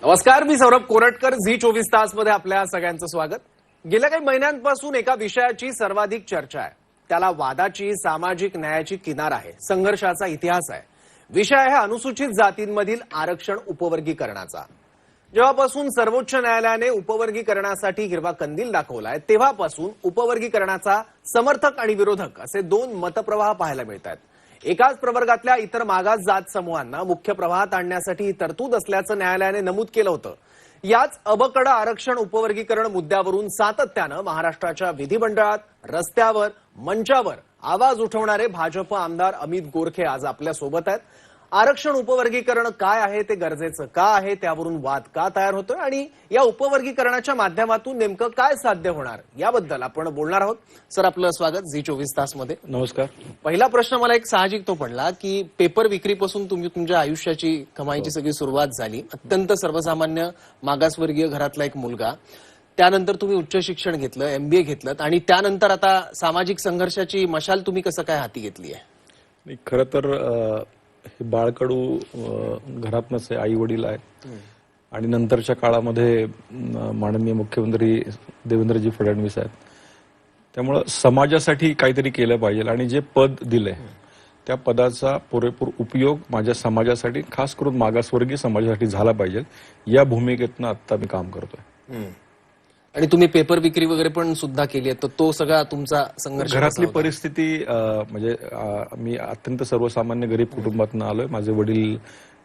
नमस्कार, मी सौरभ कोरटकर. झी24 मध्ये आपल्या सगळ्यांचं स्वागत. गेल्या काही महिन्यांपासून एका विषयाची सर्वाधिक चर्चा आहे. त्याला वादाची, सामाजिक न्यायाची किनार आहे, संघर्षाचा इतिहास आहे. विषय आहे अनुसूचित जातींमधील आरक्षण उपवर्गीकरणाचा. जेव्हापासून सर्वोच्च न्यायालयाने उपवर्गीकरणासाठी हिरवा कंदील दाखवलाय तेव्हापासून उपवर्गीकरणाचा समर्थक आणि विरोधक असे दोन मतप्रवाह पाहायला मिळतात. एकाच प्रवर्गातल्या इतर मागास जात समूहांना मुख्य प्रवाहात आणण्यासाठी ही तरतूद असल्याचं न्यायालयाने नमूद केलं होतं. याच अबकडं आरक्षण उपवर्गीकरण मुद्द्यावरून सातत्यानं महाराष्ट्राच्या विधिमंडळात, रस्त्यावर, मंचावर आवाज उठवणारे भाजप आमदार अमित गोरखे आज आपल्या सोबत आहेत. आरक्षण उपवर्गीकरण काय आहे, ते गरजेचं का आहे, त्यावरून वाद का तयार होतोय आणि या उपवर्गीकरणाच्या माध्यमातून नेमकं काय साध्य होणार याबद्दल आपण बोलणार आहोत. सर, आपलं स्वागत झी24 मध्ये. नमस्कार. पहिला प्रश्न मला एक साहजिक तो पडला की पेपर विक्रीपासून तुम्ही तुमच्या आयुष्याची कमाईची सगळी सुरुवात झाली. अत्यंत सर्वसामान्य मागासवर्गीय घरातला एक मुलगा, त्यानंतर तुम्ही उच्च शिक्षण घेतलं, MBA घेतलं आणि त्यानंतर आता सामाजिक संघर्षाची मशाल तुम्ही कसं काय हाती घेतली आहे? खरं तर हे बाळकडू घरात नसे, आई वडील आहेत आणि नंतरच्या काळामध्ये माननीय मुख्यमंत्री देवेंद्रजी फडणवीस आहेत. त्यामुळं समाजासाठी काहीतरी केलं पाहिजे आणि जे पद दिलंय त्या पदाचा पुरेपूर उपयोग माझ्या समाजासाठी, खास करून मागासवर्गीय समाजासाठी झाला पाहिजे, या भूमिकेतनं आता मी काम करतोय. आणि तुम्ही पेपर विक्री वगैरे पण सुद्धा केली आहे, तर तो सगळा तुमचा संघर्ष. घरातली परिस्थिती म्हणजे मी अत्यंत सर्वसामान्य गरीब कुटुंबातून आलोय. माझे वडील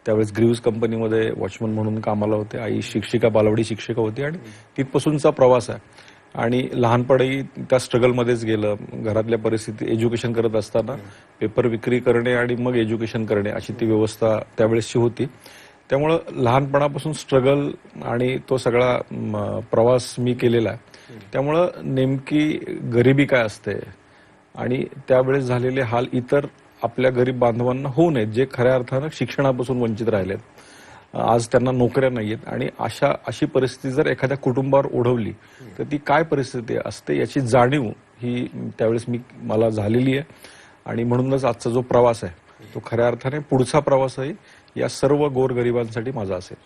त्यावेळेस ग्रीव्स कंपनीमध्ये वॉचमन म्हणून कामाला होते. आई शिक्षिका, बालवाडी शिक्षिका होती आणि तिथपासूनचा प्रवास आहे. आणि लहानपणी त्या स्ट्रगलमध्येच गेलं. घरातल्या परिस्थिती, एज्युकेशन करत असताना पेपर विक्री करणे आणि मग एज्युकेशन करणे अशी ती व्यवस्था त्यावेळेसची होती. त्यामुळं लहानपणापासून स्ट्रगल आणि तो सगळा प्रवास मी केलेला आहे. त्यामुळं नेमकी गरिबी काय असते आणि त्यावेळेस झालेले हाल इतर आपल्या गरीब बांधवांना होऊ नयेत, जे खऱ्या अर्थानं शिक्षणापासून वंचित राहिलेत. आज त्यांना नोकऱ्या नाहीयेत आणि अशी परिस्थिती जर एखाद्या कुटुंबावर ओढवली तर ती काय परिस्थिती असते याची जाणीव ही त्यावेळेस मला झालेली आहे. आणि म्हणूनच आजचा जो प्रवास आहे तो खऱ्या अर्थाने पुढचा प्रवासही या सर्व गोरगरिबांसाठी माझा असेल.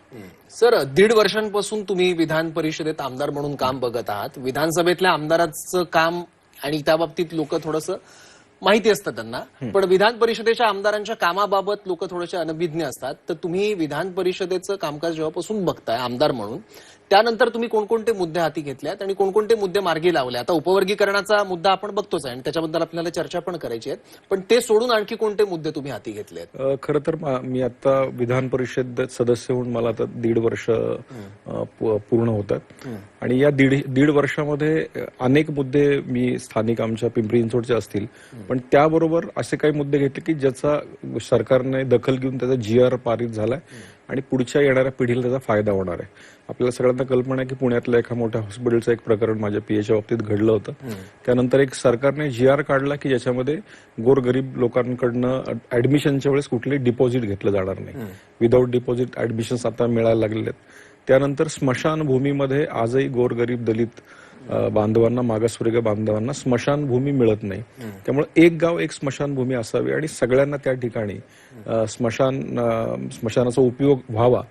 सर, 1.5 वर्षांपासून तुम्ही विधान परिषदेत आमदार म्हणून काम बघत आहात. विधानसभेतल्या आमदाराचं काम आणि त्या बाबतीत लोक थोडंसं माहिती असतं त्यांना, पण विधान परिषदेच्या आमदारांच्या कामाबाबत लोक थोडेसे अनभिज्ञ असतात. तर तुम्ही विधान परिषदेचं कामकाज जेव्हापासून बघताय आमदार म्हणून, त्यानंतर तुम्ही कोणकोणते मुद्दे हाती घेतलेत आणि कोणकोणते मुद्दे मार्गी लावले? आता उपवर्गीकरणाचा मुद्दा आपण बघतोच आहे आणि त्याच्याबद्दल आपल्याला चर्चा पण करायची आहे, पण ते सोडून आणखी कोणते मुद्दे तुम्ही हाती घेतलेत? खरं तर मी आता विधान परिषद सदस्य होऊन मला आता 1.5 वर्ष पूर्ण होतात आणि या दीड वर्षामध्ये अनेक मुद्दे मी स्थानिक आमच्या पिंपरी चिंचवडचे असतील, पण त्याबरोबर असे काही मुद्दे घेतले की ज्याचा सरकारने दखल घेऊन त्याचा GR पारित झालाय आणि पुढच्या येणाऱ्या पिढीला त्याचा फायदा होणार आहे. आपल्याला सगळ्यांना कल्पना आहे की पुण्यातल्या एका मोठ्या हॉस्पिटलचं एक प्रकरण माझ्या PAच्या बाबतीत घडलं होतं. त्यानंतर एक सरकारने GR काढला की ज्याच्यामध्ये गोरगरीब लोकांकडनं ऍडमिशनच्या वेळेस कुठलेही डिपॉझिट घेतलं जाणार नाही. विदाऊट डिपॉझिट ऍडमिशन्स आता मिळायला लागलेले आहेत. त्यानंतर स्मशानभूमीमध्ये आजही गोरगरीब दलित बांधवांना, मागासवर्गीय बांधवांना स्मशानभूमी मिळत नाही. त्यामुळे एक गाव एक स्मशानभूमी असावी आणि सगळ्यांना त्या ठिकाणी स्मशानाचा उपयोग व्हावा,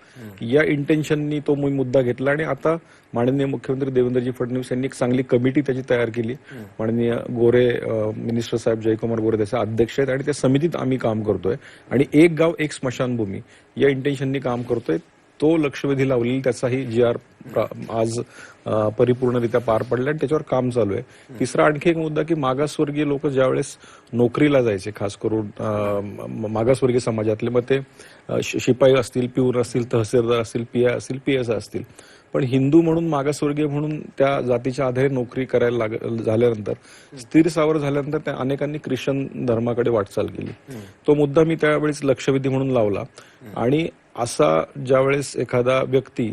या इंटेन्शननी तो मी मुद्दा घेतला. आणि आता माननीय मुख्यमंत्री देवेंद्रजी फडणवीस यांनी एक चांगली कमिटी त्याची तयार केली. माननीय गोरे मिनिस्टर साहेब जयकुमार गोरे त्याचे अध्यक्ष आहेत आणि त्या समितीत आम्ही काम करतोय आणि एक गाव एक स्मशानभूमी या इंटेन्शननी काम करतोय. तो लक्षवेधी लावलेली त्याचाही GR आज परिपूर्णरित्या पार पडला आणि त्याच्यावर काम चालू आहे. तिसरा आणखी एक मुद्दा की मागासवर्गीय लोक ज्यावेळेस नोकरीला जायचे, खास करून मागासवर्गीय समाजातले, मग ते शिपाई असतील, प्यून असतील, तहसीलदार असतील, PI असतील, PSI असतील, पण हिंदू म्हणून, मागासवर्गीय म्हणून त्या जातीच्या आधारे नोकरी करायला झाल्यानंतर, स्थिर सावर झाल्यानंतर त्या अनेकांनी ख्रिश्चन धर्माकडे वाटचाल केली. तो मुद्दा मी त्यावेळेस लक्षवेधी म्हणून लावला. आणि असा ज्यावेळेस एखादा व्यक्ती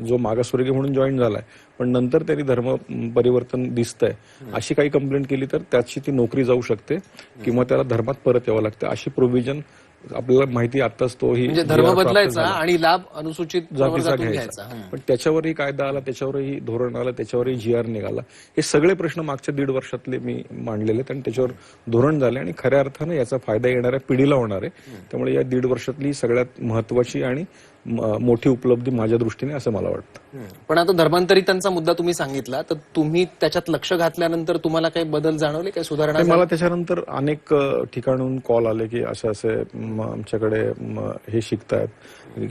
जो मागासवर्गीय म्हणून जॉईन झालाय पण नंतर त्यांनी धर्म परिवर्तन दिसतंय अशी काही कंप्लेंट केली तर त्याची ती नोकरी जाऊ शकते किंवा त्याला धर्मात परत यावं लागतं, अशी प्रोव्हिजन आपल्याला माहिती आताच तो ही म्हणजे धर्म बदलायचा आणि लाभ अनुसूचित जातीचा घ्यायचा. पण त्याच्यावरही कायदा आला, त्याच्यावरही धोरण आलं, त्याच्यावरही GR निघाला. हे सगळे प्रश्न मागच्या 1.5 वर्षातले मी मांडलेले आणि त्याच्यावर धोरण झाले आणि खऱ्या अर्थानं याचा फायदा येणाऱ्या पिढीला होणार आहे. त्यामुळे या 1.5 वर्षातली सगळ्यात महत्वाची आणि मोठी उपलब्धी माझ्या दृष्टीने असं मला वाटतं. पण आता धर्मांतरितांचा मुद्दा तुम्ही सांगितला, तर तुम्ही त्याच्यात लक्ष घातल्यानंतर तुम्हाला काही बदल जाणवले, काही सुधारणा नाही, झाली? मला त्याच्यानंतर अनेक ठिकाणून कॉल आले की असे असे आमच्याकडे हे शिकतायत,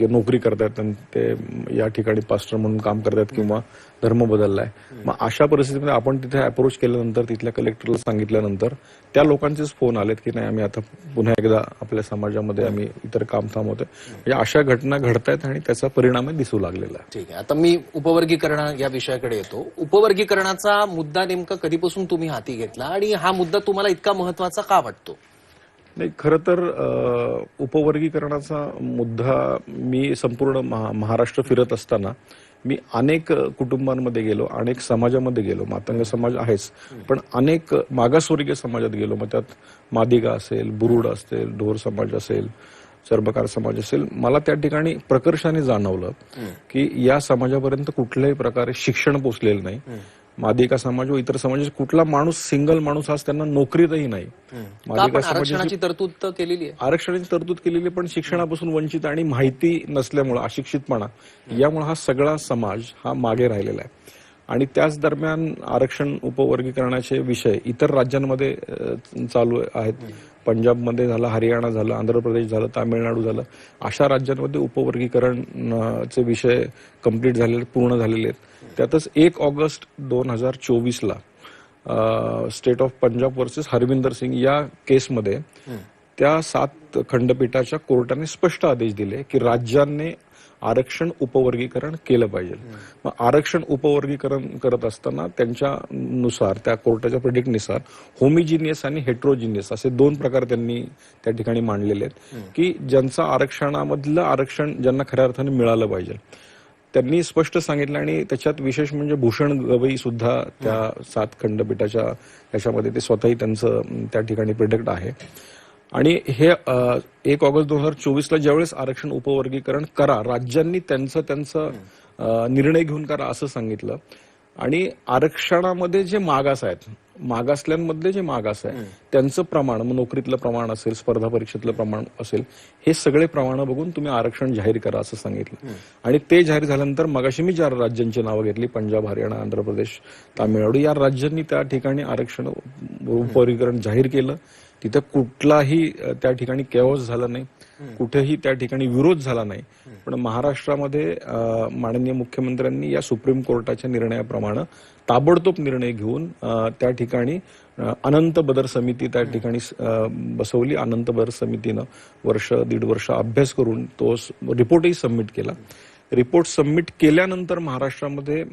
नोकरी करतायत आणि ते या ठिकाणी पास्टर म्हणून काम करतायत किंवा धर्म बदललाय. मग अशा परिस्थितीमध्ये आपण तिथे अप्रोच केल्यानंतर, तिथल्या कलेक्टरला सांगितल्यानंतर त्या लोकांचेच फोन आलेत की नाही, आम्ही आता पुन्हा एकदा आपल्या समाजामध्ये आम्ही इतर काम थांबवतोय. म्हणजे अशा घटना घडतायत आणि त्याचा परिणाम दिसू लागलेला आहे. ठीक आहे. आता मी उपवर्गीकरण या विषयाकडे येतो. उपवर्गीकरणाचा मुद्दा नेमका कधीपासून तुम्ही हाती घेतला आणि हा मुद्दा तुम्हाला इतका महत्वाचा का वाटतो? नाही, खरं तर उपवर्गीकरणाचा मुद्दा मी संपूर्ण महाराष्ट्र फिरत असताना मी अनेक कुटुंबांमध्ये गेलो, अनेक समाजामध्ये गेलो. मातंग समाज आहेच, पण अनेक मागासवर्गीय समाजात गेलो. मग त्यात मादिगा असेल, बुरुड असेल, ढोर समाज असेल, चर्मकार समाज असेल. मला त्या ठिकाणी प्रकर्षाने जाणवलं की या समाजापर्यंत कुठल्याही प्रकारे शिक्षण पोचलेलं नाही. मादिका समाज व इतर समाजाचा कुठला माणूस, सिंगल माणूस आज त्यांना नोकरीतही नाही. मादिका आरक्षणाची तरतूद तर केलेली आहे. आरक्षणाची तरतूद केलेली, पण शिक्षणापासून वंचित आणि माहिती नसल्यामुळे, अशिक्षितपणा यामुळे हा सगळा समाज हा मागे राहिलेला आहे. आणि त्याच दरम्यान आरक्षण उपवर्गीकरणाचे विषय इतर राज्यांमध्ये चालू आहेत. पंजाबमध्ये झालं, हरियाणा झालं, आंध्र प्रदेश झालं, तामिळनाडू झालं. अशा राज्यांमध्ये उपवर्गीकरणचे विषय कंप्लीट झालेले, पूर्ण झालेले आहेत. त्यातच 1 ऑगस्ट 2024ला state of Punjab versus Harvinder Singh या केसमध्ये त्या 7 खंडपीठाच्या कोर्टाने स्पष्ट आदेश दिले की राज्यांनी आरक्षण उपवर्गीकरण केलं पाहिजे. मग आरक्षण उपवर्गीकरण करत असताना त्यांच्यानुसार, त्या कोर्टाच्या प्रिडिक्टनुसार होमिजिनियस आणि हेट्रोजिनियस असे 2 प्रकार त्यांनी त्या ठिकाणी मांडलेले आहेत की ज्यांचं आरक्षणामधलं आरक्षण ज्यांना खऱ्या अर्थाने मिळालं पाहिजे. त्यांनी स्पष्ट सांगितलं आणि त्याच्यात विशेष म्हणजे भूषण गवई सुद्धा त्या 7 खंडपीठाच्या याच्यामध्ये, ते स्वतःही त्यांचं त्या ठिकाणी प्रिडिक्ट आहे. आणि हे 1 ऑगस्ट 2024ला ज्यावेळेस आरक्षण उपवर्गीकरण करा, राज्यांनी त्यांचं निर्णय घेऊन करा असं सांगितलं. आणि आरक्षणामध्ये जे मागास आहेत, मागासल्यांमधले जे मागास आहे त्यांचं प्रमाण, मग नोकरीतलं प्रमाण असेल, स्पर्धा परीक्षेतलं प्रमाण असेल, हे सगळे प्रमाण बघून तुम्ही आरक्षण जाहीर करा असं सांगितलं. आणि ते जाहीर झाल्यानंतर मगाशी मी 4 राज्यांची नावं घेतली, पंजाब, हरियाणा, आंध्र प्रदेश, तामिळनाडू, या राज्यांनी त्या ठिकाणी आरक्षण उपवर्गीकरण जाहीर केलं. तिथं कुठलाही त्या ठिकाणी केओस झाला नाही, कुठेही त्या ठिकाणी विरोध झाला नाही. पण महाराष्ट्रामध्ये माननीय मुख्यमंत्र्यांनी या सुप्रीम कोर्टाच्या निर्णयाप्रमाणे ताबडतोब निर्णय घेऊन त्या ठिकाणी अनंत बदर समिती त्या ठिकाणी बसवली. अनंत बदर समितीनं 1.5 वर्ष अभ्यास करून तो रिपोर्टही सबमिट केला. रिपोर्ट सबमिट केल्यानंतर महाराष्ट्रामध्ये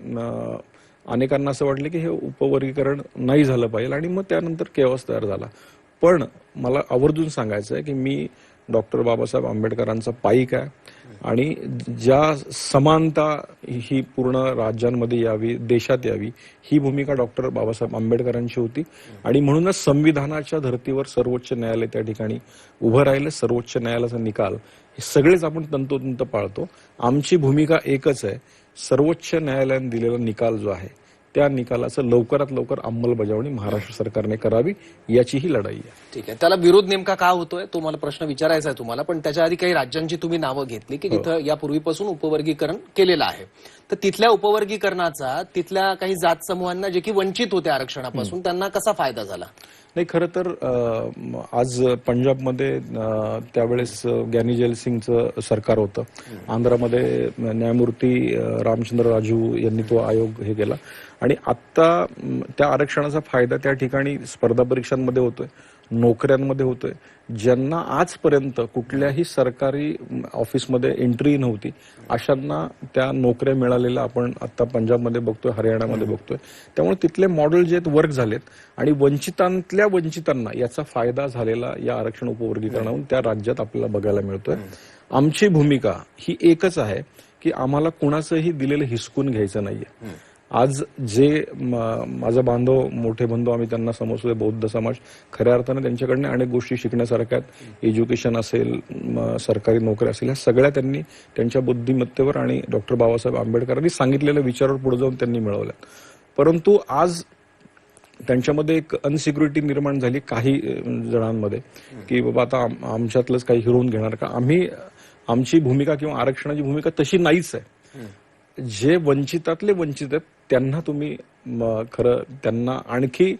अनेकांना असं वाटलं की हे उपवर्गीकरण नाही झालं पाहिजे आणि मग त्यानंतर केओस तयार झाला. पण मला आवर्जून सांगायचं आहे की मी डॉक्टर बाबासाहेब आंबेडकरांचा पाईक आहे आणि ज्या समानता ही पूर्ण राज्यांमध्ये यावी, देशात यावी, ही भूमिका डॉक्टर बाबासाहेब आंबेडकरांची होती. आणि म्हणूनच संविधानाच्या धर्तीवर सर्वोच्च न्यायालय त्या ठिकाणी उभं राहिलं. सर्वोच्च न्यायालयाचा निकाल हे सगळेच आपण तंतोतंत पाळतो. आमची भूमिका एकच आहे, सर्वोच्च न्यायालयाने दिलेला निकाल जो आहे त्या निकालाचं लवकरात लवकर अंमलबजावणी महाराष्ट्र सरकारने करावी, याची ही लढाई आहे. ठीक आहे. त्याला विरोध नेमका का होतोय तो मला प्रश्न विचारायचा आहे तुम्हाला. पण त्याच्या आधी काही राज्यांची तुम्ही नावं घेतली की जिथं यापूर्वीपासून उपवर्गीकरण केलेलं आहे. तर तिथल्या उपवर्गीकरणाचा तिथल्या काही जात समूहांना, जे की वंचित होते आरक्षणापासून, त्यांना कसा फायदा झाला? नाही, खरं तर आज पंजाबमध्ये त्यावेळेस ज्ञानी जैल सिंगचं सरकार होतं. आंध्रामध्ये न्यायमूर्ती रामचंद्र राजू यांनी तो आयोग हे केला. आणि आत्ता त्या आरक्षणाचा फायदा त्या ठिकाणी स्पर्धा परीक्षांमध्ये होतोय, नोकऱ्यांमध्ये होतोय. ज्यांना आजपर्यंत कुठल्याही सरकारी ऑफिसमध्ये एंट्री नव्हती, अशांना त्या नोकऱ्या मिळालेल्या आपण आता पंजाबमध्ये बघतोय, हरियाणामध्ये बघतोय. त्यामुळे तिथले मॉडेल जे आहेत वर्क झालेत आणि वंचितांतल्या वंचितांना याचा फायदा झालेला या आरक्षण उपवर्गीकरणावरून त्या राज्यात आपल्याला बघायला मिळतोय. आमची भूमिका ही एकच आहे की आम्हाला कुणाचंही दिलेलं हिसकून घ्यायचं नाहीये. आज जे माझा बांधव, मोठे बंधू आम्ही त्यांना समजतोय, बौद्ध समाज, खऱ्या अर्थाने त्यांच्याकडनं अनेक गोष्टी शिकण्यासारख्या आहेत. एज्युकेशन असेल, सरकारी नोकरी असेल, ह्या सगळ्या त्यांनी त्यांच्या बुद्धिमत्तेवर आणि डॉक्टर बाबासाहेब आंबेडकरांनी सांगितलेल्या विचारावर पुढे जाऊन त्यांनी मिळवल्या. परंतु आज त्यांच्यामध्ये एक अनसिक्युरिटी निर्माण झाली काही जणांमध्ये की बाबा आता आमच्यातलंच काही हिरवून घेणार का. आम्ही आमची भूमिका किंवा आरक्षणाची भूमिका तशी नाहीच आहे. जे वंचितातले वंचित आहेत त्यांना तुम्ही खरं त्यांना आणखी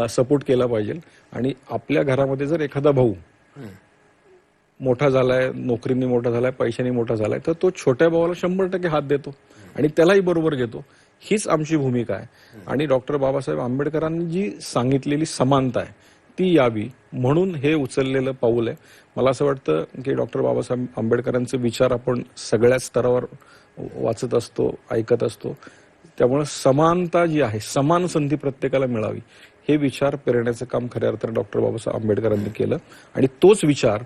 सपोर्ट केला पाहिजे. आणि आपल्या घरामध्ये जर एखादा भाऊ मोठा झालाय, नोकरीने मोठा झालाय, पैशाने मोठा झालाय, तर तो छोट्या भावाला 100% हात देतो आणि त्यालाही बरोबर घेतो. हीच आमची भूमिका आहे. आणि डॉक्टर बाबासाहेब आंबेडकरांनी जी सांगितलेली समानता आहे ती यावी म्हणून हे उचललेलं पाऊल आहे. मला असं वाटतं की डॉक्टर बाबासाहेब आंबेडकरांचे विचार आपण सगळ्याच स्तरावर वाचत असतो, ऐकत असतो. त्यामुळे समानता जी आहे, समान संधी प्रत्येकाला मिळावी हे विचार पेरण्याचं काम खऱ्या अर्थानं डॉक्टर बाबासाहेब आंबेडकरांनी केलं. आणि तोच विचार,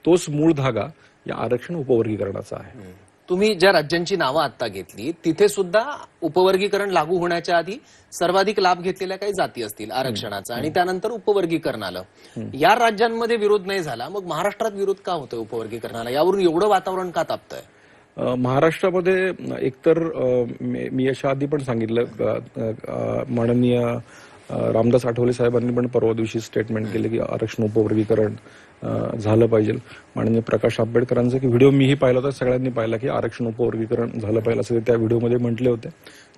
तोच मूळ धागा या आरक्षण उपवर्गीकरणाचा आहे. तुम्ही ज्या राज्यांची नावं आता घेतली तिथे सुद्धा उपवर्गीकरण लागू होण्याच्या आधी सर्वाधिक लाभ घेतलेल्या काही जाती असतील आरक्षणाचा आणि त्यानंतर उपवर्गीकरण आलं. या राज्यांमध्ये विरोध नाही झाला, मग महाराष्ट्रात विरोध का होतोय उपवर्गीकरणाला? यावरून एवढं वातावरण का तापतंय? महाराष्ट्रामध्ये एकतर मी याच्या आधी पण सांगितलं, माननीय रामदास आठवले साहेबांनी पण परवा दिवशी स्टेटमेंट केलं की आरक्षण उपवर्गीकरण झालं पाहिजे. माननीय प्रकाश आंबेडकरांचा की व्हिडिओ मीही पाहिला होता, सगळ्यांनी पाहिला की आरक्षण उपवर्गीकरण झालं पाहिजे असं त्या व्हिडिओमध्ये म्हटले होते.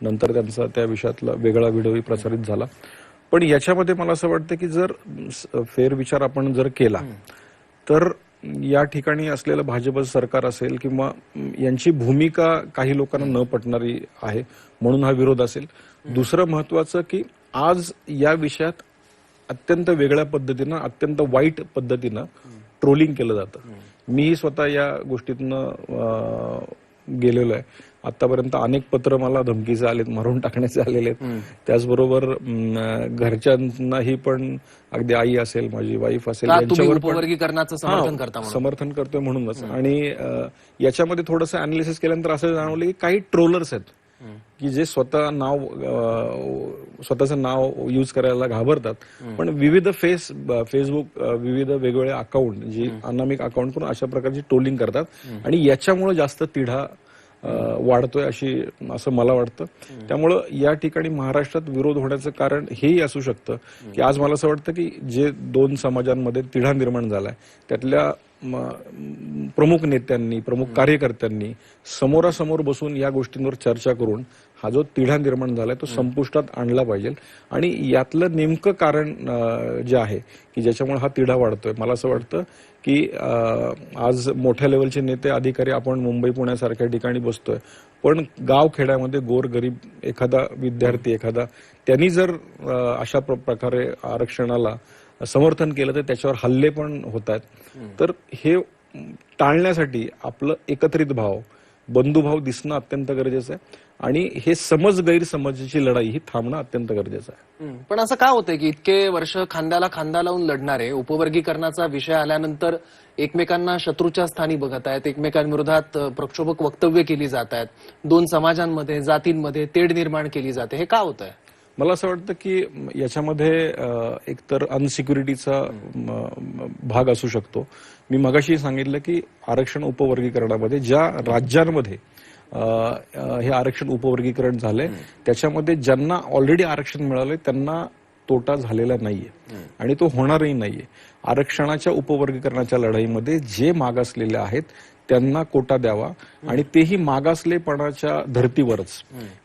नंतर त्यांचा त्या विषयातला वेगळा व्हिडिओही प्रसारित झाला. पण याच्यामध्ये मला असं वाटतं की जर फेरविचार आपण जर केला तर या ठिकाणी असलेलं भाजप सरकार असेल किंवा यांची भूमिका काही लोकांना न पटणारी आहे म्हणून हा विरोध असेल. दुसरं महत्वाचं की आज या विषयात अत्यंत वेगळ्या पद्धतीनं, अत्यंत वाईट पद्धतीनं ट्रोलिंग केलं जातं. मीही स्वतः या गोष्टीतनं गेलेलो आहे. आतापर्यंत अनेक पत्र मला धमकीचे आलेत, मारून टाकण्याचे आलेले आहेत. त्याचबरोबर घरच्यांनाही पण, अगदी आई असेल, माझी वाईफ असेल, यांच्यावर उपवर्गीकरणाचं समर्थन करता समर्थन करतोय म्हणूनच. आणि याच्यामध्ये थोडंसं अनालिसिस केल्यानंतर असं जाणवलं की काही ट्रोलर्स आहेत की जे स्वतःचं नाव यूज करायला घाबरतात, पण विविध फेसबुक विविध वेगवेगळे अकाउंट, जी अनामिक अकाउंट करून अशा प्रकारची ट्रोलिंग करतात आणि याच्यामुळे जास्त तिढा वाढतोय असं मला वाटतं. त्यामुळं या ठिकाणी महाराष्ट्रात विरोध होण्याचं कारण हेही असू शकतं की आज मला असं वाटतं की जे दोन समाजांमध्ये तिढा निर्माण झालाय त्यातल्या प्रमुख नेत्यांनी, प्रमुख कार्यकर्त्यांनी समोरासमोर बसून या गोष्टींवर चर्चा करून हा जो तिढा निर्माण झालाय तो संपुष्टात आणला पाहिजे. आणि यातलं नेमकं कारण जे आहे की ज्याच्यामुळे हा तिढा वाढतोय, मला असं वाटतं की आज मोठ्या लेवलचे नेते, अधिकारी आपण मुंबई पुण्यासारख्या ठिकाणी बसतोय, पण गाव खेड्यामध्ये गोरगरीब एखादा विद्यार्थी, त्यांनी जर अशा प्रकारे आरक्षणाला समर्थन केलं तर त्याच्यावर हल्ले पण होत आहेत. तर हे टाळण्यासाठी आपलं एकत्रित भाव, बंधुभाव दिसणं अत्यंत गरजेचं आहे आणि हे गैरसमजाची लढाई ही थांबणं अत्यंत गरजेचं आहे. पण असं का होतंय की इतके वर्ष खांद्याला खांदा लावून लढणारे उपवर्गीकरणाचा विषय आल्यानंतर एकमेकांना शत्रूच्या स्थानी बघत आहेत, एकमेकांविरोधात प्रक्षोभक वक्तव्य केली जात आहेत, दोन समाजांमध्ये, जातींमध्ये तेढ निर्माण केली जाते, हे का होतंय? मला असं वाटतं की याच्यामध्ये एकतर अनसिक्युरिटीचा भाग असू शकतो. मी मगाशी सांगितलं की आरक्षण उपवर्गीकरणामध्ये ज्या राज्यांमध्ये हे आरक्षण उपवर्गीकरण झालंय त्याच्यामध्ये ज्यांना ऑलरेडी आरक्षण मिळालंय त्यांना तोटा झालेला नाहीये आणि तो होणारही नाहीये. आरक्षणाच्या उपवर्गीकरणाच्या लढाईमध्ये जे मागासलेले आहेत त्यांना कोटा द्यावा आणि तेही मागासलेपणाच्या धर्तीवरच.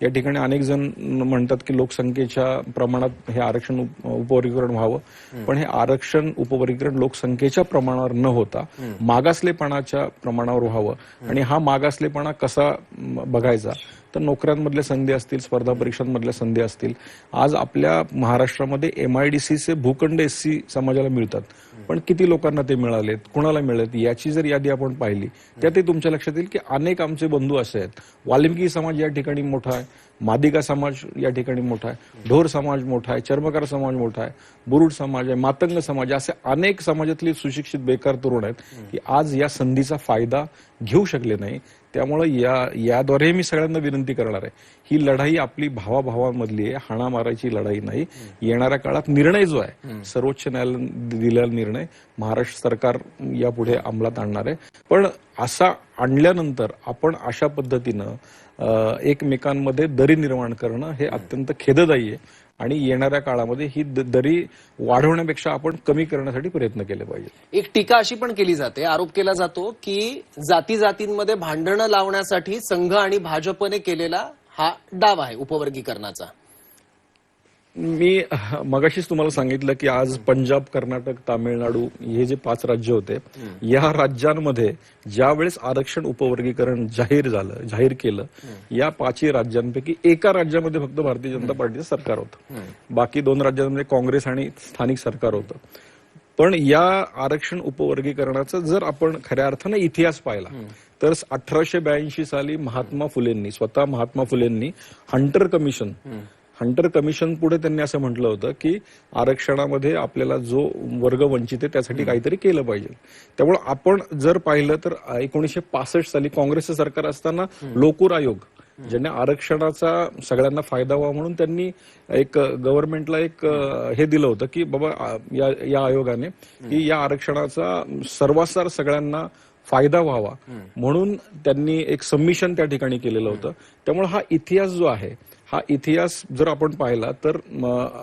या ठिकाणी अनेक जण म्हणतात की लोकसंख्येच्या प्रमाणात हे आरक्षण उपवर्गीकरण व्हावं, पण हे आरक्षण उपवर्गीकरण लोकसंख्येच्या प्रमाणावर न होता मागासलेपणाच्या प्रमाणावर व्हावं. आणि हा मागासलेपणा कसा बघायचा तर नोकऱ्यांमधल्या संधी असतील, स्पर्धा परीक्षांमधल्या संधी असतील. आज आपल्या महाराष्ट्रामध्ये MIDCचे भूखंड SC समाजाला मिळतात, पण किती लोकांना ते मिळालेत, कुणाला मिळालेत याची जर यादी आपण पाहिली त्यातही तुमच्या लक्षात येईल की अनेक आमचे बंधू असे आहेत. वाल्मिकी समाज या ठिकाणी मोठा आहे, मादिगा समाज या ठिकाणी मोठा आहे, ढोर समाज मोठा आहे, चर्मकार समाज मोठा आहे, बुरुड समाज आहे, मातंग समाज, असे अनेक समाजातले सुशिक्षित बेकार तरुण आहेत की आज या संधीचा फायदा घेऊ शकले नाही. त्यामुळे याद्वारे मी सगळ्यांना विनंती करणार आहे, ही लढाई आपली भावाभावांमधली आहे, हाणा मारायची लढाई नाही. येणाऱ्या काळात निर्णय जो आहे, सर्वोच्च न्यायालयाने दिलेला निर्णय महाराष्ट्र सरकार यापुढे अंमलात आणणार आहे. पण असा आणल्यानंतर आपण अशा पद्धतीनं एकमेकांमध्ये दरी निर्माण करणं हे अत्यंत खेददायी आहे. आणि येणाऱ्या काळामध्ये ही दरी वाढवण्यापेक्षा आपण कमी करण्यासाठी प्रयत्न केले पाहिजे. एक टीका अशी पण केली जाते, आरोप केला जातो की जातींमध्ये भांडणं लावण्यासाठी संघ आणि भाजपने केलेला हा डाव आहे उपवर्गीकरणाचा. मी मगाशीच तुम्हाला सांगितलं की आज पंजाब, कर्नाटक, तामिळनाडू हे जे 5 राज्य होते, या राज्यांमध्ये ज्या वेळेस आरक्षण उपवर्गीकरण जाहीर केलं, या 5ही राज्यांपैकी एका राज्यामध्ये फक्त भारतीय जनता पार्टीचं सरकार होतं. बाकी 2 राज्यांमध्ये काँग्रेस आणि स्थानिक सरकार होतं. पण या आरक्षण उपवर्गीकरणाचा जर आपण खऱ्या अर्थानं इतिहास पाहिला तर 1882 साली स्वतः महात्मा फुलेंनी हंटर कमिशन पुढे त्यांनी असं म्हटलं होतं की आरक्षणामध्ये आपल्याला जो वर्ग वंचित आहे त्यासाठी काहीतरी केलं पाहिजे. त्यामुळे आपण जर पाहिलं तर 1965 साली काँग्रेसचं सरकार असताना लोकूर आयोग, ज्यांनी आरक्षणाचा सगळ्यांना फायदा व्हावा म्हणून त्यांनी एक गव्हर्नमेंटला एक हे दिलं होतं की बाबा या आयोगाने की या आरक्षणाचा सर्वासार सगळ्यांना फायदा व्हावा म्हणून त्यांनी एक सबमिशन त्या ठिकाणी केलेलं होतं. त्यामुळे हा इतिहास जो आहे, हा इतिहास जर आपण पाहिला तर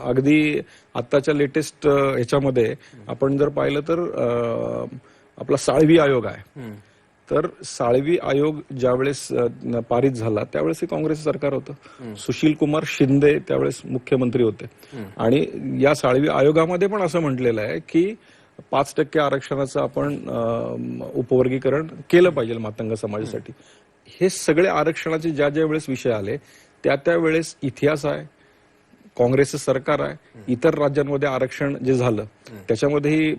अगदी आत्ताच्या लेटेस्ट ह्याच्यामध्ये आपण जर पाहिलं तर आपला साळवी आयोग आहे. तर साळवी आयोग ज्यावेळेस पारित झाला त्यावेळेस हे काँग्रेस सरकार होतं. सुशील कुमार शिंदे त्यावेळेस मुख्यमंत्री होते आणि या साळवी आयोगामध्ये पण असं म्हटलेलं आहे की 5% आरक्षणाचं आपण उपवर्गीकरण केलं पाहिजे मातंग समाजासाठी. हे सगळे आरक्षणाचे ज्या ज्या वेळेस विषय आले त्या वेळेस इतिहास आहे, काँग्रेसचं सरकार आहे, इतर राज्यांमध्ये आरक्षण जे झालं त्याच्यामध्येही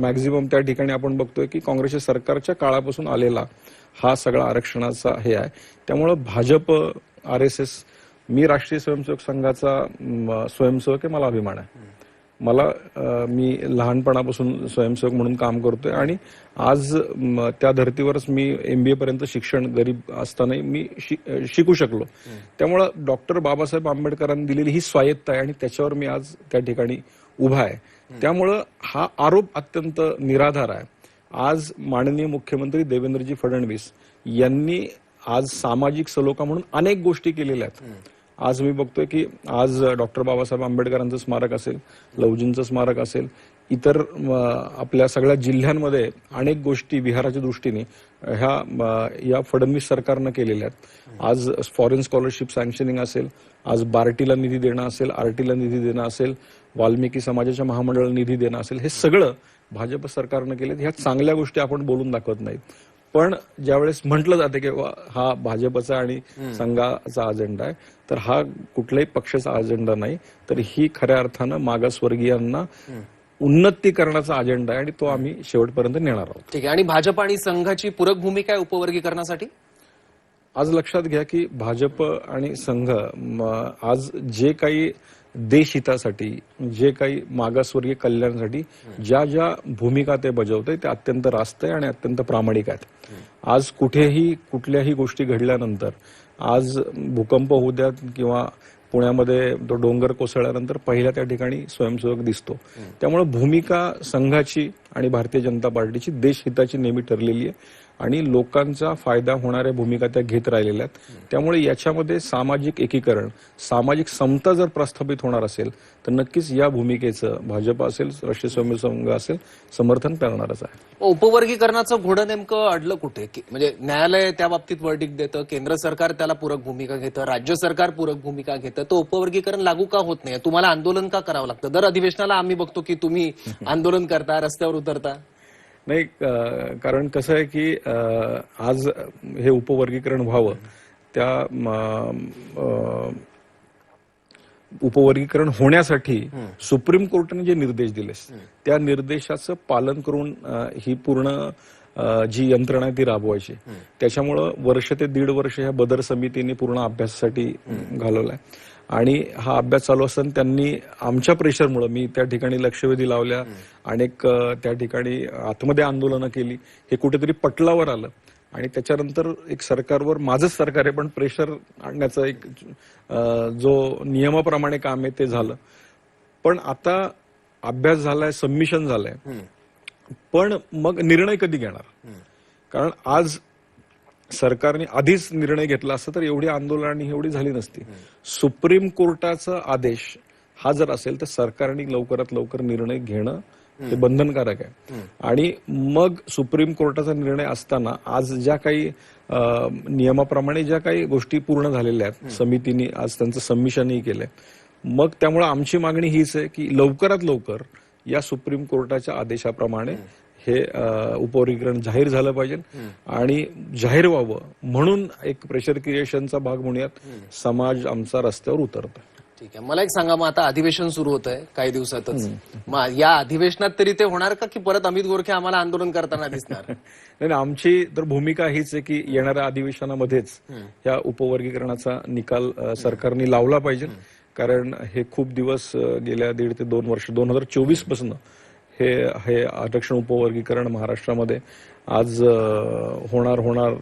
मॅक्झिमम त्या ठिकाणी आपण बघतोय की काँग्रेसच्या सरकारच्या काळापासून आलेला हा सगळा आरक्षणाचा हे आहे. त्यामुळं भाजप, RSS, मी राष्ट्रीय स्वयंसेवक संघाचा स्वयंसेवक आहे, मला अभिमान आहे. मी लहानपणापासून स्वयंसेवक म्हणून काम करतोय आणि आज त्या धर्तीवरच मी MBA पर्यंत शिक्षण गरीब असतानाही मी शिकू शकलो. त्यामुळं डॉक्टर बाबासाहेब आंबेडकरांनी दिलेली ही स्वायत्ता आहे आणि त्याच्यावर मी आज त्या ठिकाणी उभा आहे. त्यामुळं हा आरोप अत्यंत निराधार आहे. आज माननीय मुख्यमंत्री देवेंद्रजी फडणवीस यांनी आज सामाजिक सलोखा म्हणून अनेक गोष्टी केलेल्या आहेत. आज मी बघतोय की आज डॉक्टर बाबासाहेब आंबेडकरांचं स्मारक असेल, लवजींचं स्मारक असेल, इतर आपल्या सगळ्या जिल्ह्यांमध्ये अनेक गोष्टी विहाराच्या दृष्टीने या फडणवीस सरकारनं केलेल्या आहेत. आज फॉरेन स्कॉलरशिप सँक्शनिंग असेल, आज बार्टीला निधी देणं असेल, आरटीला निधी देणं असेल, वाल्मिकी समाजाच्या महामंडळाला निधी देणं असेल, हे सगळं भाजप सरकारनं केलं. ह्या चांगल्या गोष्टी आपण बोलून दाखवत नाहीत. पण ज्यावेळेस म्हटलं जाते की हा भाजपचा आणि संघाचा अजेंडा आहे, तर हा कुठल्याही पक्षाचा अजेंडा नाही, तर ही खऱ्या अर्थानं मागासवर्गीयांना उन्नती करण्याचा अजेंडा आहे आणि तो आम्ही शेवटपर्यंत नेणार आहोत. ठीक आहे. आणि भाजप आणि संघाची पूरक भूमिका आहे उपवर्गीकरणासाठी? आज लक्षात घ्या की भाजप आणि संघ आज जे काही देशहितासाठी, जे काही मागासवर्गीय कल्याणासाठी ज्या ज्या भूमिका ते बजावते ते अत्यंत रास्त आहे आणि अत्यंत प्रामाणिक आहेत. आज कुठल्याही गोष्टी घडल्यानंतर, आज भूकंप होऊ द्यात किंवा पुण्यामध्ये तो डोंगर कोसळल्यानंतर पहिल्या त्या ठिकाणी स्वयंसेवक दिसतो. त्यामुळे भूमिका संघाची आणि भारतीय जनता पार्टीची देशहिताची नेहमी ठरलेली आहे आणि लोकांचा फायदा होणाऱ्या भूमिका त्या घेत राहिलेल्या आहेत. त्यामुळे याच्यामध्ये सामाजिक एकीकरण, सामाजिक समता जर प्रस्थापित होणार असेल तर नक्कीच या भूमिकेचं भाजप असेल, राष्ट्रीय स्वयंसेवक संघ असेल, समर्थन करणारच आहे. उपवर्गीकरणाचं घोडं नेमकं अडलं कुठे? म्हणजे न्यायालय त्या बाबतीत वर्डिक्ट देतं, केंद्र सरकार त्याला पूरक भूमिका घेतं, राज्य सरकार पूरक भूमिका घेतं, तो उपवर्गीकरण लागू का होत नाही? तुम्हाला आंदोलन का करावं लागतं? दर अधिवेशनाला आम्ही बघतो की तुम्ही आंदोलन करता, रस्त्यावर उतरता. नाही, कारण कसं आहे की आज हे उपवर्गीकरण व्हावं, उपवर्गीकरण होण्यासाठी सुप्रीम कोर्टाने जे निर्देश दिले त्या निर्देशाचं पालन करून ही पूर्ण जी यंत्रणा आहे ती राबवायची. त्याच्यामुळं 1 ते 1.5 वर्ष ह्या बदर समितीने पूर्ण अभ्यासासाठी घालवलाय आणि हा अभ्यास चालू असताना त्यांनी आमच्या प्रेशरमुळे, मी त्या ठिकाणी लक्षवेधी लावल्या, अनेक त्या ठिकाणी आतमध्ये आंदोलनं केली, हे कुठेतरी पटलावर आलं आणि त्याच्यानंतर एक सरकारवर, माझंच सरकार आहे पण प्रेशर आणण्याचं एक जो नियमाप्रमाणे काम आहे ते झालं. पण आता अभ्यास झालाय, सबमिशन झालंय, पण मग निर्णय कधी घेणार? कारण आज सरकारने आधीच निर्णय घेतला असता तर एवढी आंदोलनाने एवढी झाली नसती. सुप्रीम कोर्टाचा आदेश हा जर असेल तर सरकारने लवकरात लवकर निर्णय घेणं हे बंधनकारक आहे. आणि मग सुप्रीम कोर्टाचा निर्णय असताना आज ज्या काही नियमाप्रमाणे ज्या काही गोष्टी पूर्ण झालेल्या आहेत, समितीने आज त्यांचं सबमिशनही केलंय, मग त्यामुळे आमची मागणी हीच आहे की लवकरात लवकर या सुप्रीम कोर्टाच्या आदेशाप्रमाणे हे उपवर्गीकरण जाहीर झालं पाहिजे आणि जाहीर व्हावं म्हणून एक प्रेशर क्रिएशनचा भाग म्हणूयात समाज आमचा रस्त्यावर उतरतो. ठीक आहे, मला एक सांगा, मग आता अधिवेशन सुरू होत आहे काही दिवसातच, मग या अधिवेशनात तरी ते होणार का की परत अमित गोरखे आम्हाला आंदोलन करताना दिसणार? नाही, आमची तर भूमिका हीच आहे की येणाऱ्या अधिवेशनामध्येच या उपवर्गीकरणाचा निकाल सरकारने लावला पाहिजे. कारण हे खूप दिवस गेल्या 1.5 ते 2 वर्ष 2024 पासून हे आरक्षण उपवर्गीकरण महाराष्ट्रामध्ये आज होणार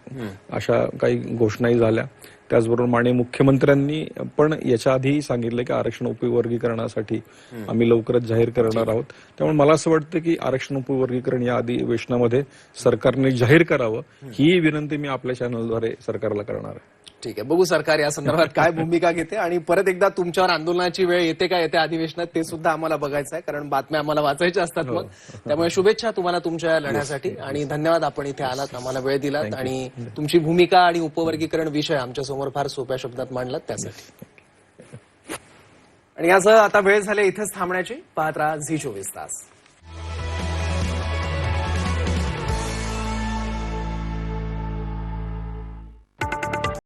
अशा काही घोषणाही झाल्या. त्याचबरोबर माननीय मुख्यमंत्र्यांनी पण याच्या आधीही सांगितलं की आरक्षण उपवर्गीकरणासाठी आम्ही लवकरच जाहीर करणार आहोत. त्यामुळे मला असं वाटतं की आरक्षण उपवर्गीकरण या अधिवेशनामध्ये सरकारने जाहीर करावं ही विनंती मी आपल्या चॅनलद्वारे सरकारला करणार आहे. ठीक आहे, बघू सरकार या संदर्भात काय भूमिका घेते आणि परत एकदा तुमच्यावर आंदोलनाची वेळ येते का येते अधिवेशनात ते सुद्धा आम्हाला बघायचं आहे, कारण बातम्या आम्हाला वाचायच्या असतात मग. त्यामुळे शुभेच्छा तुम्हाला तुमच्या लढ्यासाठी आणि धन्यवाद, आपण इथे आलात, आम्हाला वेळ दिलात आणि तुमची भूमिका आणि उपवर्गीकरण विषय आमच्या समोर फार सोप्या शब्दात मांडलात त्यासाठी. आणि याचं आता वेळ झाली इथेच थांबण्याची. पाहत राहा झी 24 तास.